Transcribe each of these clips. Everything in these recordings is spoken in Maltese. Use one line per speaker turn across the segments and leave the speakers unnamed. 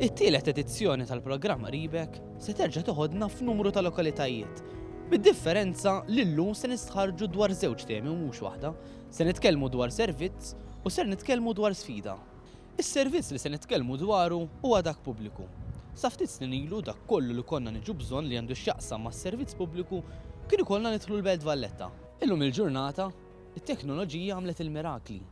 It-tielet edizzjoni tal-programm Ribek se terġa' toħodna f'numru ta' lokalitajiet. Bid-differenza li llum se nistħarġu dwar żewġ temi u mhux waħda, se nitkellmu dwar servizz u ser nitkellmu dwar sfida. Is-servizz li se nitkellmu dwaru huwa dak pubbliku. Sa ftit snin ilu dak kollu li konna niġu bżonn li għandu x'jaqsam mas-servizz pubbliku kien ikollna nidħlu l-Belt Valletta. Illum il-ġurnata, it-teknoloġija għamlet il-mirakli.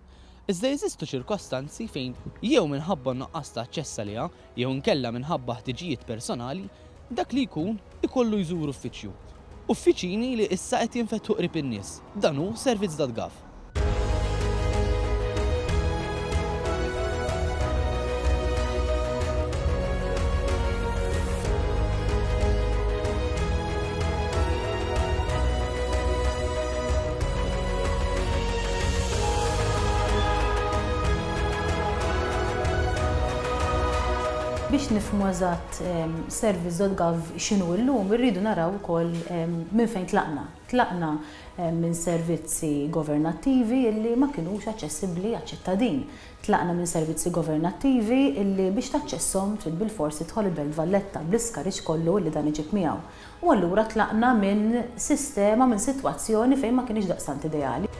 Iżda jeżistu ċirkostanzi fejn jew minħabba nuqqas ta' aċċess għaliha jew inkella minħabba ħtiġijiet personali dak li jkun ikollu jżur uffiċċju. Uffiċini li issa qed jinfetħu qrib in-nies. Dan hu servizz.gov.
Biex nifhmu eżatt service.gov x'inhu llum, irridu naraw ukoll minn fejn tlaqna. Tlaqna minn servizzi governattivi illi ma kinux aċċessibbli għaċ-ċittadin. Tlaqna minn servizzi governattivi illi biex taċċesshom trid bil-forsi tidħol il-Belt Valletta bl-iskariġġ kollu li dan iġib miegħu. U allura tlaqna minn sistema, minn sitwazzjoni fejn ma kienx daqstant ideali.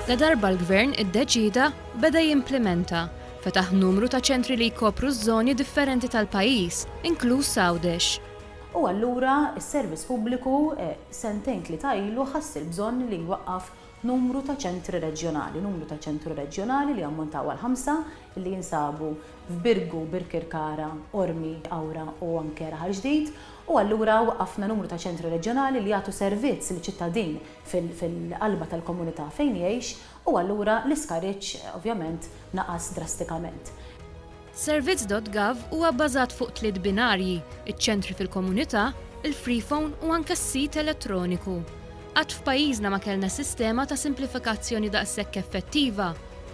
La darba l-Gvern iddeċida beda jimplementa. Fetaħ numru ta' ċentri li jkopru żoni differenti tal-pajjiż, inkluż Għawdex.
U allura s-servizz pubbliku sentejn tlieta ilu ħass il-bżonn li jwaqqaf numru ta' ċentri reġjonali li ammontaw għal 5 li jinsabu f'Birgu, Birkirkara, Ormi, Awra u anke Raħal Ġdid. U allura waqqafna numru ta' ċentri reġjonali li jagħtu servizz li ċittadin fil-qalba tal-komunità fejn jgħix u allura l-iskariġġ ovvjament naqas drastikament.
Servizz.gov huwa bbażat fuq 3 binarji, iċ-ċentri fil-komunità, il-freephone u anke s-sit elettroniku. Qatt f'pajjiżna ma kellna sistema ta' simplifikazzjoni daqshekk effettiva.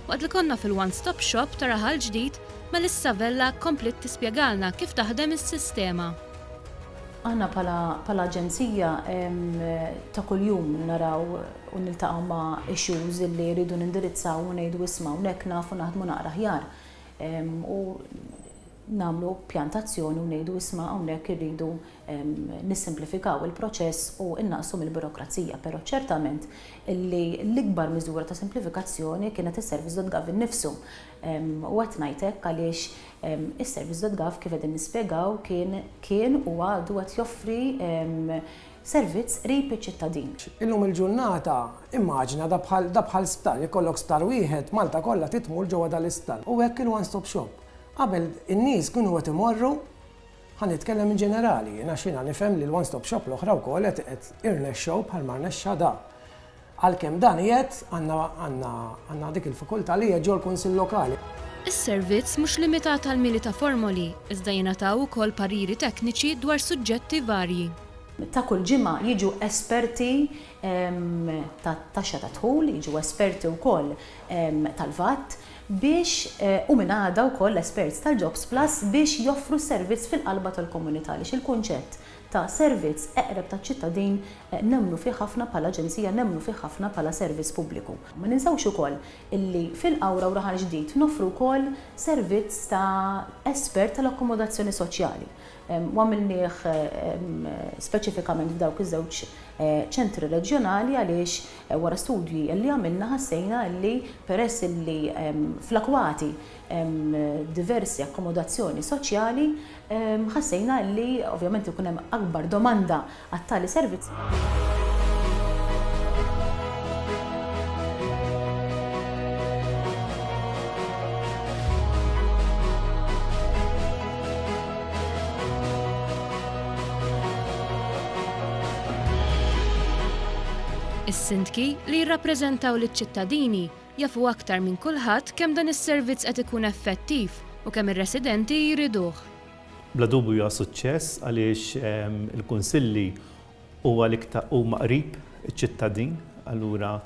Waqt li konna fil-one-stop shop ta' Raħal Ġdid, Melissa Vella komplet tispjegalna kif taħdem is-sistema.
Aħna bħala aġenzija ta' kuljum naraw u niltaqgħu ma' issues li rridu nindirizzaw u ngħidu isma' hawnhekk nafu naħdmu naqra aħjar. U nagħmlu pjantazzjoni u ngħidu isma' hawnhekk irridu nissimplifikaw il-proċess u innaqsu mill-burokrazija, però ċertament l-ikbar miżura ta' simplifikazzjoni kienet is-service.gov innifsu. U qed ngħidlek għaliex is-service.gov kif qegħdin nispjegaw kien u għadu qed joffri servizz qrib iċ-ċittadin.
Illum il-ġurnata immaġina da bħal sptar, jkollok sptar wieħed Malta kollha titmur ġewwa dal-isptar. U hekk kien one-stop shop. Qabel in-nies kienu qed imorru ħanitkellem in ġenerali, jiena xina nifhem li l-one-stop shop l-oħra wkoll qed irnexxew bħal ma rnexxa da. Għalkemm dan qiegħed għandna dik il-fakultà li ġew l-Kunsill Lokali.
Is-servizz mhux limitat għal mili ta' formoli, iżda jingħataw ukoll pariri tekniċi dwar suġġetti varji.
Ta' kull ġimgħa jiġu esperti ta' taxxa ta' dħul, jiġu esperti wkoll tal-VAT biex u minn għada wkoll esperts tal-Jobs Plus biex joffru servizz fil-qalba tal-komunità li il-kunċett ta' servizz eqreb taċ-ċittadin nemmnu fih ħafna bħala aġenzija, nemmnu fih ħafna bħala servizz pubbliku. Ma ninsawx ukoll illi fil-Awra u Raħal Ġdid noffru wkoll servizz ta' espert tal-akkomodazzjoni soċjali. Għamilnieh speċifikament f'dawk iż-żewġ ċentri reġjonali għaliex wara studji li għamilna ħassejna li peress li fl-akwati diversi akkomodazzjoni soċjali ħassejna li ovvjament ikun hemm akbar domanda għat-tali servizz.
Is-sindki li jirrappreżentaw liċ-ċittadini jafu aktar minn kulħadd kemm dan is-servizz qed ikun effettiv u kemm ir-residenti jriduh.
Bla dubju huwa suċċess għaliex il-kunsilli huwa huma qrib iċ-ċittadin, allura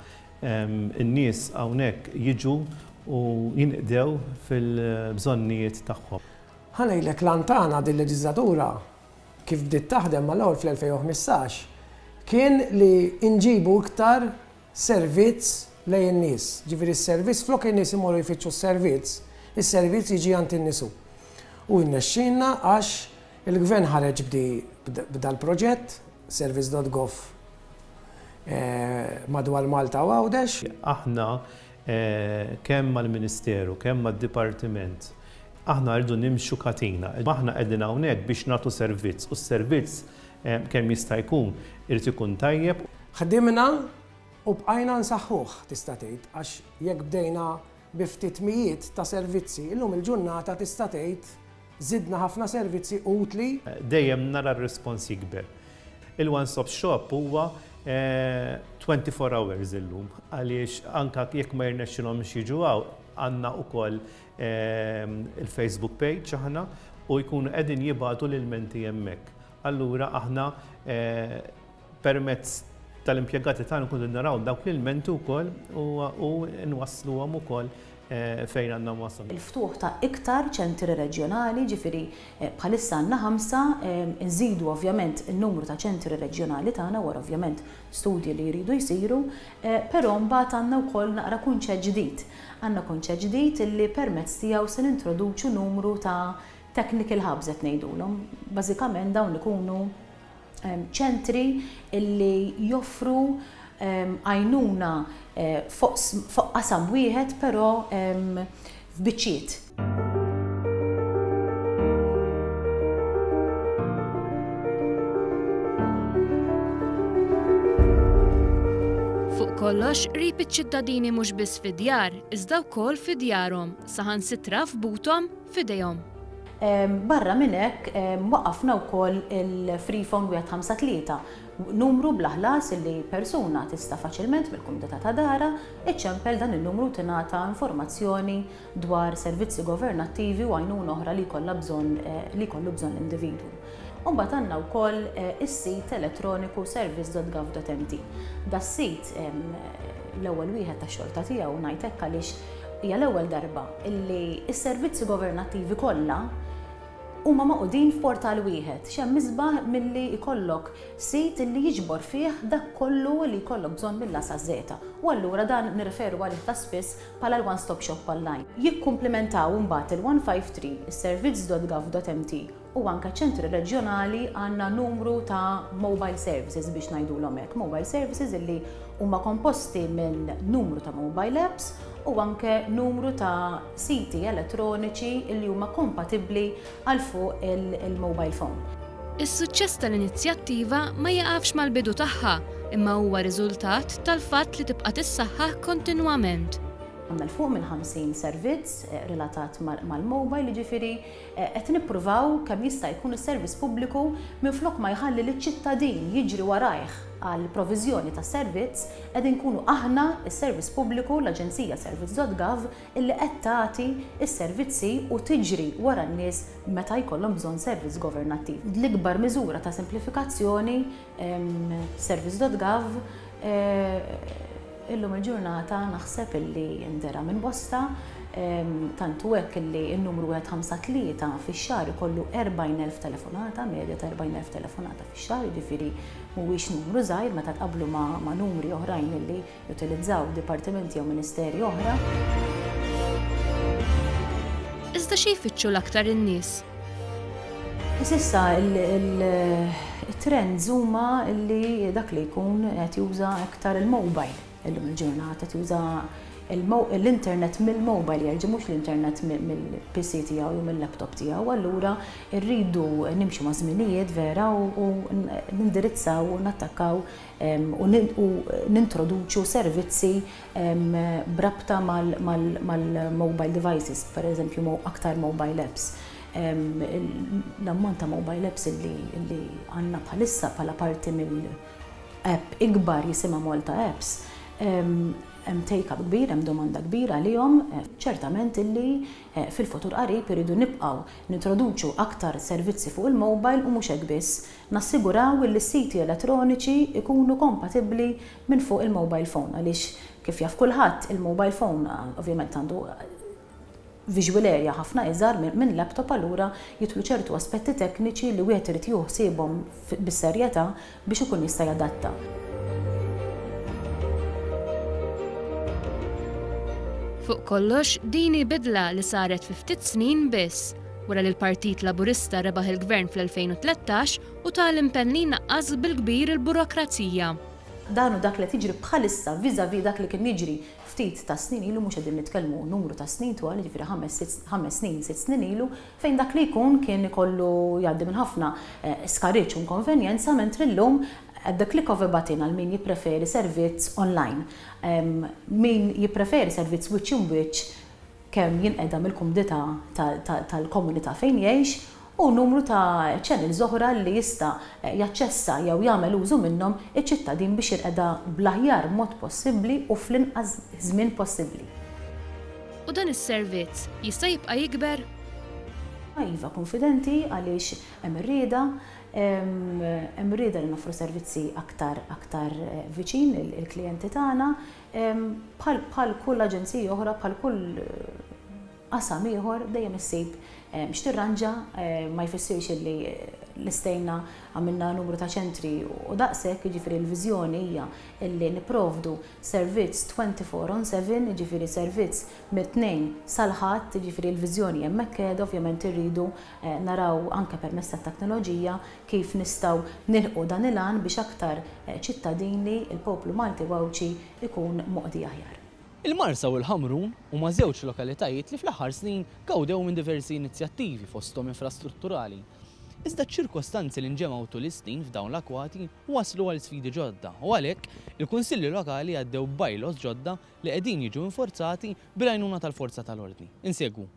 in-nies hawnhekk jiġu u jinqdew fil-bżonnijiet tagħhom.
Ħanejlek lantana din leġislatura kif bdiet taħdem mal-ewwel fl-2015 kien li nġibu iktar servizz lejn in-nies. Ġifieri s-servizz flok in-nies imorru jfittxu s-servizz is-servizz jiġi għand in-nisu. U nnexxinna għax il-gvern ħareġ b'dal proġett service.gov madwar Malta u Għawdex.
Aħna kemm mal-Ministeru, kemm mad-Dipartiment, aħna rridu nimxu katina. Aħna qegħdin hawnhekk biex nagħtu servizz u s-servizz kemm jista' jkun irid ikun tajjeb.
Ħdimna u bqajna nsaħħuh tista' tgħid għax jekk bdejna bi ftit mijiet ta' servizzi, illum il-ġurnata tista' tgħid żidna ħafna servizzi utli.
Dejjem nara r-respons jikber. Il-one-stop shop huwa 24 hours illum, għaliex anka jekk ma jirnexxilhomx jiġu għandna wkoll il-Facebook page aħna u jkunu qegħdin jibgħatu l-ilmenti hemmhekk. Allura aħna permezz tal-impjegati tagħna nkunu naraw dawk l-ilmenti wkoll u nwassluhom ukoll fejn għandna wasal.
Il-ftuħ ta' iktar ċentri reġjonali, ġifieri bħalissa għandna 5, nżidu ovvjament in-numru ta' ċentri reġjonali tagħna wara ovvjament studji li jridu jsiru, però mbagħad għandna wkoll naqra kunċett ġdid. Għandna kunċett ġdid illi permezz tiegħu se nintroduċu numru ta' technical hubs qed ngħidulhom. Bażikament dawn ikunu ċentri illi joffru għajnuna fuq qasam wieħed però f'biċċiet.
Fuq kollox, qrib iċ-ċittadini mhux biss fid-djar, iżda wkoll fi djarhom, saħansitra f'buthom f'idejhom.
Barra minn hekk waqafna wkoll il-Freephone 153, numru bl-ħlas li persuna tista' faċilment mill-kumdita ta' dara iċċempel dan il-numru tingħata informazzjoni dwar servizzi governattivi u għajnuna oħra li jkollu bżonn l-individwu. U mbagħad għandna wkoll is-sit elettroniku service.gov.mt. Das-sit l-ewwel wieħed tax-xorta tiegħu ngħid hekk għaliex hija l-ewwel darba illi s-servizzi governattivi kollha huma maqudin f'portal wieħed, xemm misbaħ milli jkollok sit illi jiġbor fih dak kollu li jkollok bżonn mill-A sa Z. U allura dan nirreferu għalih ta' spiss bħala l-one-stop shop online. Jikkumplementaw imbagħad il-153, is-service.gov.mt u anke ċentri reġjonali għandna numru ta' mobile services biex ngħidulhom hekk. Mobile services illi huma komposti minn numru ta' mobile apps u anke numru ta' siti elettroniċi li huma kompatibbli għal fuq il-mobile phone.
Is-suċċess tal-inizjattiva ma jaqafx mal-bidu tagħha, imma huwa riżultat tal-fatt li tibqa' tissaħħaħ kontinwament.
Għamna l-fuq minn 50 servizz relatat mal-mobile, ġifieri qed nippruvaw kemm jista' jkun is-servizz pubbliku minflok ma jħalli liċ-ċittadin jiġri warajh għal proviżjoni ta' servizz qed inkunu aħna is-servizz pubbliku l-Aġenzija Service.gov illi qed tagħti s-servizzi u tiġri wara n-nies meta jkollhom bżonn servizz governattiv. L-ikbar miżura ta' simplifikazzjoni Service.gov illum il-ġurnata naħseb illi ndera minn bosta tantu hekk illi n-numru 153 fix-xahar ikollu 40,000 telefonata, medja ta' 40,000 telefonata fix-xahar, jiġifieri mhuwiex numru żgħir meta tqabblu ma' numri oħrajn illi jutilizzaw dipartimenti jew ministeri oħra.
Iżda xi jfittxu l-aktar in-nies?
Issa il-trends huma li dak li jkun qed juża aktar il-mobile. Illum il-ġurnata tuża l-internet mill-mobile jerġa' mhux l-internet mill-PC tiegħu u mill-laptop tiegħu, allura rridu nimxu ma' żminijiet vera u nindirizzaw u nattakkaw u nintroduċu servizzi brabta mal-mobile devices, pereżempju aktar mobile apps. L-ammont ta' mobile apps li għandna bħalissa bħala parti mill-app ikbar jisimha Malta Apps. Hemm take-up kbir, hemm domanda kbira għalihom, ċertament illi fil-futur qarib iridu nibqgħu nintroduċu aktar servizzi fuq il-mobile u mhux hekk biss nassiguraw li s-siti elettroniċi ikunu kompatibbli minn fuq il-mobile phone għaliex kif jaf kulħadd il-mobile phone ovvjament għandu visual area ħafna iżgħar minn laptop, allura jidħlu ċertu aspetti tekniċi li wieħed irid jieħu ħsiebhom bis-serjetà biex ikun jista' jadatta.
Fuq kollox, dini bidla li saret fi ftit snin biss, wara li l-Partit Laburista rebaħ il-Gvern fl-2013 u tal-impenni naqqas bil-kbir il-burokrazija.
Dan u dak li tiġri bħalissa viżavi dak li kien jiġri ftit ta' snin ilu mhux qegħdin nitkellmu numru ta' snin twal, ġifieri 5 snin, 6 snin ilu, fejn dak li jkun kien ikollu jgħaddi minn ħafna skariċ u inkonvenjenza mentri llum at the click of a button għal min jippreferi servizz online. Min jippreferi servizz which in which kemm jinqeda mill-kumdita tal-komunità fejn jgħix u numru ta' channels oħra li jista' jaċċessa jew jagħmel użu minnhom iċ-ċittadin biex jirqeda bl-aħjar mod possibbli u fl-inqas żmien possibbli.
U dan is-servizz jista' jibqa' jikber?
Iva konfidenti għaliex hemm irrieda li noffru servizzi aktar viċin il-klijenti tagħna bħal kull aġenzija oħra, bħal kull qasam ieħor dejjem issib biex tirranġa ma jfissirx li l-istejna għamilna numru ta' ċentri u daqshekk, jiġifieri l-viżjoni hija li nipprovdu servizz 24/7, jiġifieri servizz mit-tnejn sal-ħadd, jiġifieri l-viżjoni hemmhekk qiegħda ovvjament irridu naraw anke permezz tat-teknoloġija kif nistgħu nilħqu dan il-għan biex aktar ċittadini il-poplu Malti Wawċi ikun moqdi aħjar.
Il-Marsa u l-Ħamrun huma żewġ lokalitajiet li fl-aħħar snin gawdew minn diversi inizjattivi fosthom infrastrutturali. Iżda ċ-ċirkostanzi li nġemgħu turistin f'dawn l-akwati waslu għal sfidi ġodda u għalhekk il-kunsilli lokali għaddew bylaws ġodda li qegħdin jiġu infurzati bil-għajnuna tal-forza tal-ordni. Insegwu.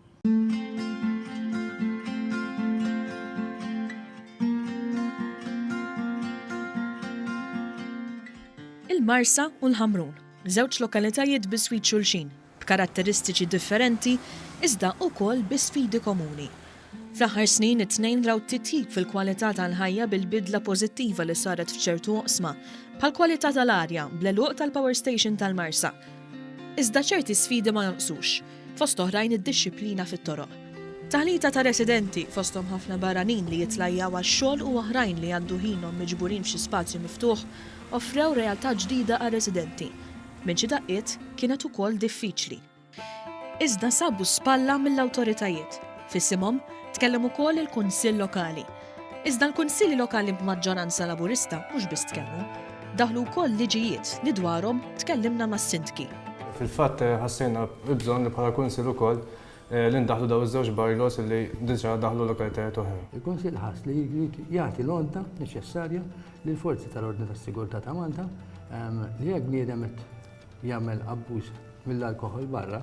Il-Marsa u l-Ħamrun, żewġ lokalitajiet bi swid xulxin, b'karatteristiċi differenti, iżda wkoll bi sfidi komuni. Fl-aħħar snin it-tnejn raw titjib fil-kwalità tal-ħajja bil-bidla pożittiva li saret f'ċertu oqsma, bħal-kwalità tal-arja bl-eluq tal-power station tal-Marsa. Iżda ċerti sfidi ma jonqsux, fost oħrajn id-dixxiplina fit-toroq. Taħlita ta' residenti fosthom ħafna barranin li jitlajjaw għax-xogħol u oħrajn li għandu ħinhom miġburin f'xi spazju miftuħ offrew realtà ġdida għar-residenti. Minn xi daqqiet kienet ukoll diffiċli. Iżda sabu spalla mill-awtoritajiet. Fis-simhom tkellem ukoll il-Kunsill Lokali. Iżda l-Kunsilli Lokali b'maġġoranza Laburista mhux biss tkellmu, daħlu wkoll liġijiet li dwarhom tkellimna mas-sindki.
Fil-fatt ħassejna bżonn li bħala kunsill ukoll li ndaħlu daw iż-żewġ bylaws li diġà daħlu lokalitajiet oħra.
Il-Kunsill ħass li jagħti l-għodda neċessarja lill forzi tal-Ordni tas-Sigurtà ta' Malta li jekk bniedem jagħmel abbuż mill-alkoħol barra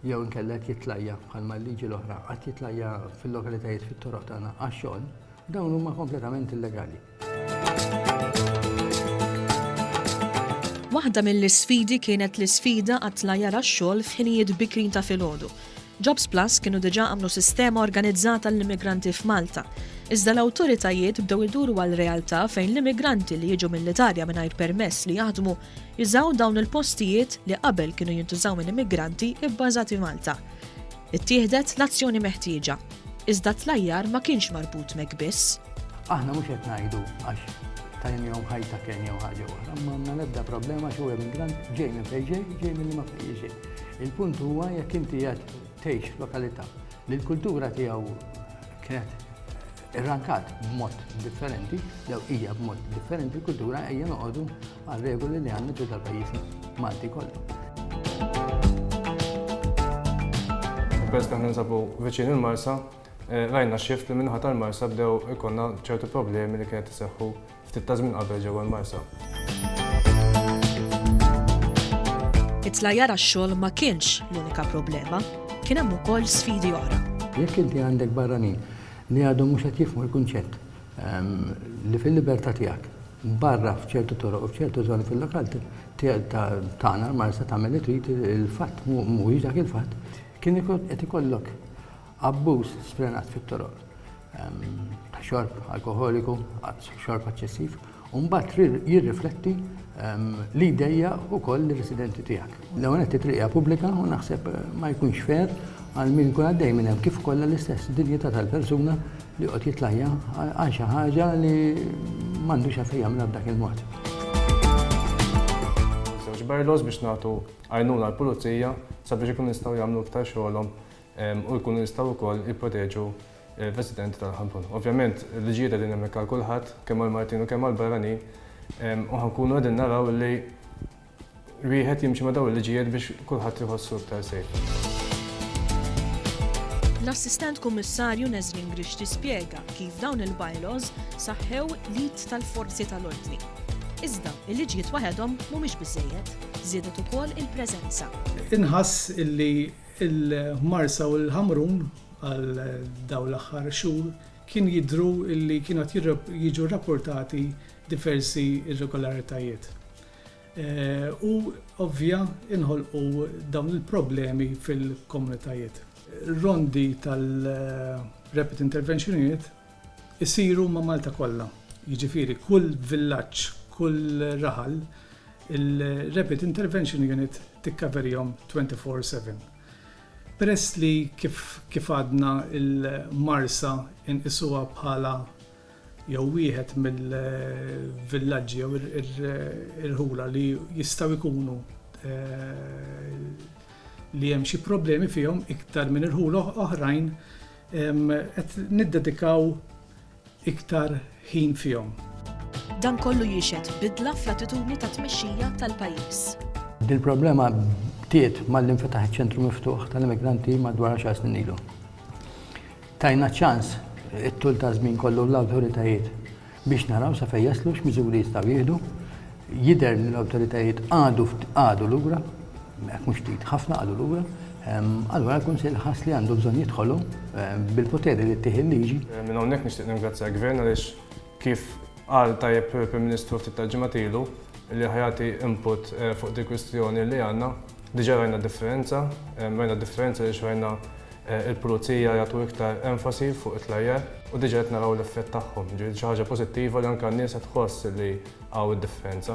jew inkella qed jitlajja bħalma l-liġi l-oħra qed jitlajja fil-lokalitajiet fit-toroq tagħna għax-xogħol, dawn huma kompletament illegali.
Waħda mill-isfidi kienet l-isfida għat-tlajjar għax-xogħol f'ħinijiet bikrin ta' filgħodu. Jobs Plus kienu diġà għamlu sistema organizzata l-immigranti f'Malta. Iżda l-awtoritajiet bdew iduru għal realtà fejn l-immigranti li jiġu mill-Italja mingħajr permess li jaħdmu jużaw dawn il-postijiet li qabel kienu jintużaw minn immigranti bbażati Malta. Ittieħdet l-azzjoni meħtieġa. Iżda tlajjar ma kienx marbut mek biss.
Aħna mhux qed ngħidu għax tajn jew ħajta kien jew ħaġa oħra, ma għandna nebda problema xi immigrant ġej minn fejn ġej minn ma fejn ġej. Il-punt huwa jekk inti qed tgħix lokalità li l-kultura tiegħu kienet irrankat b'mod differenti, jew hija b'mod differenti l-kultura ejja noqogħdu għal regoli li għandna ġu tal-pajjiż Malti kollu.
Peress li ninsabu viċin il-Marsa, rajna xift li minħat tal-Marsa bdew ikonna ċertu problemi li kienet iseħħu ftit ta' żmien qabel ġewwa l-Marsa.
It-tlajjar għax-xogħol ma kienx l-unika problema, kien hemm ukoll sfidi oħra.
Jekk inti għandek barranin li għadhom mhux qed jifhmu l-kunċett li fil-libertà tiegħek barra f'ċertu toroq u f'ċertu żoni fil-lokal tagħna l-Marsa tagħmel li trid il-fatt mhuwiex dak il-fatt kien qed ikollok abbuż sfrenat fit-toroq ta' xorb alkoholiku, xorb eċċessiv, u mbagħad jirrifletti l-idejja wkoll lir-residenti tiegħek. L-ewwel qed titriqha pubblika u naħseb ma jkunx fair għal min kun għaddej minn hemm kif kollha l-istess dinjità tal-persuna li qed jitlajja għal xi ħaġa li m'għandux għalfejn jagħmilha b'dak il-mod.
Żewġ żewġ bylaws biex nagħtu għajnuna l-pulizija sabiex ikunu jistgħu jagħmlu iktar xogħolhom u jkunu jistgħu wkoll jipproteġu il-residenti tal-Ħamrun. Ovvjament, il-liġijiet qegħdin hemmhekk għal kulħadd, kemm għall-Maltin u kemm għall-barranin, u ħankunu qegħdin naraw li wieħed jimxi ma' dawn il-liġijiet biex kulħadd iħossu iktar safe.
L-Assistent Kummissarju Nezrin Grix tispjega kif dawn il-bylaws saħħew lid tal-forzi tal-ordni. Iżda, il-liġijiet waħedhom mhumiex biżżejjed, żiedet ukoll il-preżenza.
Inħass illi il-Marsa u l-Ħamrun għal dawn l-aħħar xhur kien jidhru illi kienu qed jiġu rapportati diversi irregolaritajiet. U ovvja inħolqu dawn il-problemi fil-komunitajiet. Rondi tal-Rapid Intervention Unit isiru ma' Malta kollha. Jiġifieri kull villaġġ, kull raħal, il-Rapid Intervention Unit tikkaverjhom 24/7. Peress li kif għadna il-Marsa inqisuha bħala jew wieħed mill-villaġġi jew irħula li jistgħu jkunu li hemm xi problemi fihom iktar minn irħula oħrajn qed niddedikaw iktar ħin fihom.
Dan kollu jixed bidla fl-attitudni ta' tmexxija tal-pajjiż.
Dil-problema bdiet mal-infetaħ iċ-ċentru miftuħ tal-immigranti madwar 10 snin ilu. Tajna ċans it-tul ta' żmien kollu l-awtoritajiet biex naraw sa fejn jaslu x'miżuri jistgħu jieħdu. Jidher li l-awtoritajiet għadu lura, hekk mhux ftit ħafna għadu lura, allura l-Kunsill ħass li għandu bżonn jidħolu bil-poteri li ttieħed liġi.
Minn hawnhekk nixtieq ningrazzja l-Gvern għaliex kif qal tajjeb Prim Ministru ftit tal-ġimgħat ilu li ħajati input fuq di kwistjoni li għandna. Diġà rajna differenza li xrajna il-pulizija jagħtu iktar enfasi fuq it-tlajjar u diġà qed naraw l-effett tagħhom. Ġifieri xi ħaġa pożittiva li anke n-nies qed tħoss li hawn id-differenza.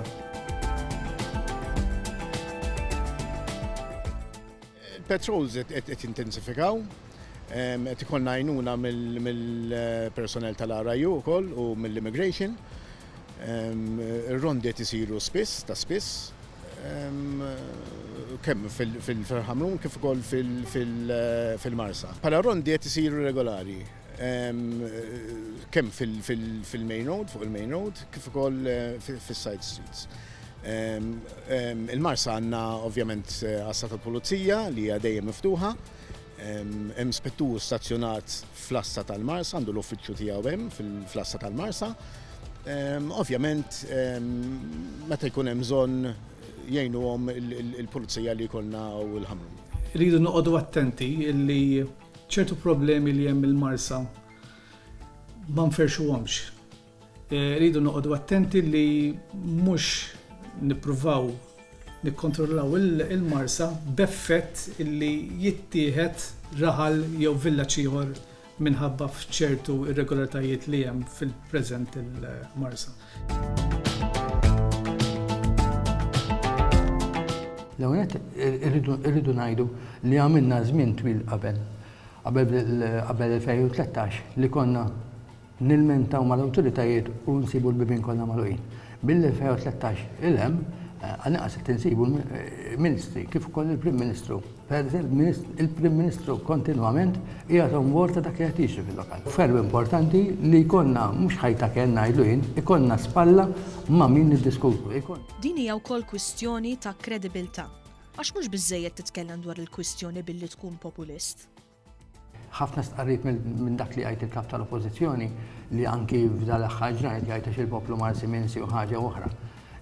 Il-patrols qed jintensifikaw, qed ikollna għajnuna mill-personell tal-RIU wkoll u mill-immigration. Ir-rondi qed isiru spiss, kemm fil-Ħamrun kif ukoll fil-Marsa. Bħala rondi qed isiru regolari, kemm fil-main road, fuq il-main road, kif ukoll fis-side streets. Il-Marsa għandna ovvjament għassa tal-pulizija li hija dejjem miftuħa, hemm spettur stazzjonat fl-assa tal-Marsa, għandu l-uffiċċju tiegħu hemm fl-assa tal-Marsa. Ovvjament meta jkun hemm bżonn jgħinuhom il-pulizija li jkollna u l-Ħamrun.
Rridu noqogħdu attenti li ċertu problemi li hemm il-Marsa ma nferxuhomx. Rridu noqogħdu attenti li mhux nippruvaw nikkontrollaw il-Marsa b'effett illi jittieħed raħal jew villaġġ ieħor minħabba f'ċertu irregolaritajiet li hemm fil-preżent il-Marsa.
L-għonet irridu ngħidu li għamilna żmien twil qabel 2013 li konna nilmentaw mal-awtoritajiet u nsibu l-bibien kollha magħluqin. Bil-2013 il-hemm għanqas qed insibu l-Ministri kif ukoll il-Prim Ministru. Il-Prim Ministru kontinwament qiegħed on board ta' dak li qed jiġri fil-lokal. Ferm importanti li jkollna mhux ħajta kien ngħidlu jien, ikollna spalla ma' min niddiskutu.
Din hija wkoll kwistjoni ta' kredibilità. Għax mhux biżżejjed titkellem dwar il-kwistjoni billi tkun populist.
Ħafna stqarriet minn dak li għajt il-kap tal-Oppożizzjoni li anki f'dal aħħar ġranet jgħid il-poplu Marsi Minsi u ħaġa oħra.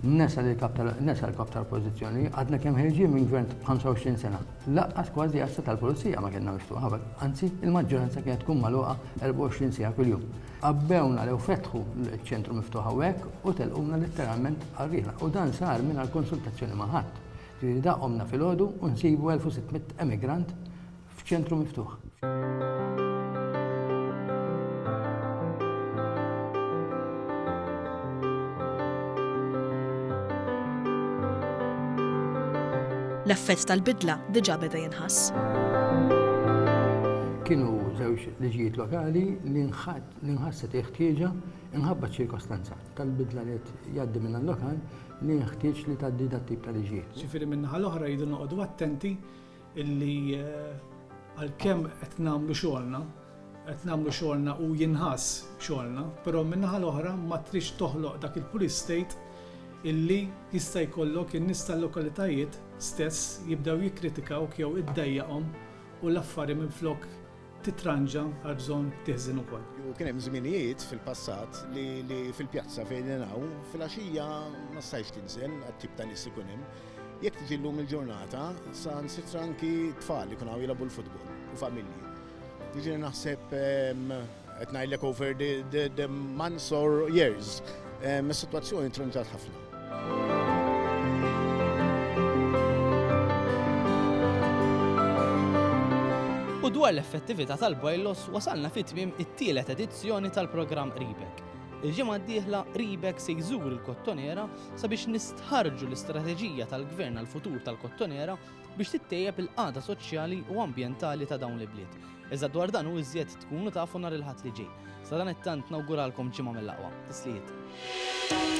Nesa l-kap tal-Oppożizzjoni għadna kemm ħirġien minn gvern 25 sena. Laqqas kważi għassa tal-Pulizija ma kellna miftuħa, anzi il-maġġoranza kienet tkun magħluqa 24 sija kuljum. Qabbewna lew fetħu l-ċentru miftuħ hawnhekk u telquna letteralment għarriħla. U dan sar minn konsultazzjoni ma' ħadd. Ġifieri daqhomna filgħodu u nsibu 1600 emigrant f'ċentru miftuħ.
L-effett tal-bidla diġà beda jinħass.
kienu żewġ liġijiet lokali li nħasset iħtieġa inħabba ċirkostanza tal-bidla li jgħaddi minn lokal li nħtieġ li tgħaddi dat tip ta' liġijiet.
Ġifieri min-naħa l-oħra jridu noqogħdu attenti illi għalkemm qed nagħmlu xogħolna u jinħass xogħolna, però min-naħa l-oħra ma trix toħloq dak il-police state illi jista' jkollok in-nies tal-lokalitajiet stess jibdew jikkritikawk jew iddejjaqhom u l-affari minflok titranġa għal bżonn teħżin ukoll.
Kien hemm żminijiet fil-passat li fil-pjazza fejn ingħaw fil-għaxija ma stajx tinżel għat-tip ta' nies ikun hemm. Jekk tiġi llum il-ġurnata sansitra anki tfal li jkunu jilagħbu l-futbol u familji. Jiġifieri naħseb qed ngħidlek over the months or years is-sitwazzjoni tronġat ħafna.
U dwar l-effettività tal-bojlos wasalna fit-tmiem it-tielet edizzjoni tal-programm RIBEC. Il-ġimgħa d-dieħla RIBEC se jżur il-Kottonera sabiex nistħarġu l-istrateġija tal-Gvern għall-futur tal-Kottonera biex tittejjeb il-qagħda soċjali u ambjentali ta' dawn l-bliet. Iżda dwar dan u iżjed tkunu tafu nhar il-ħadd li ġej. Sa dan it-tant nawguralkom ġimgħa mill-aqwa. Tislijiet.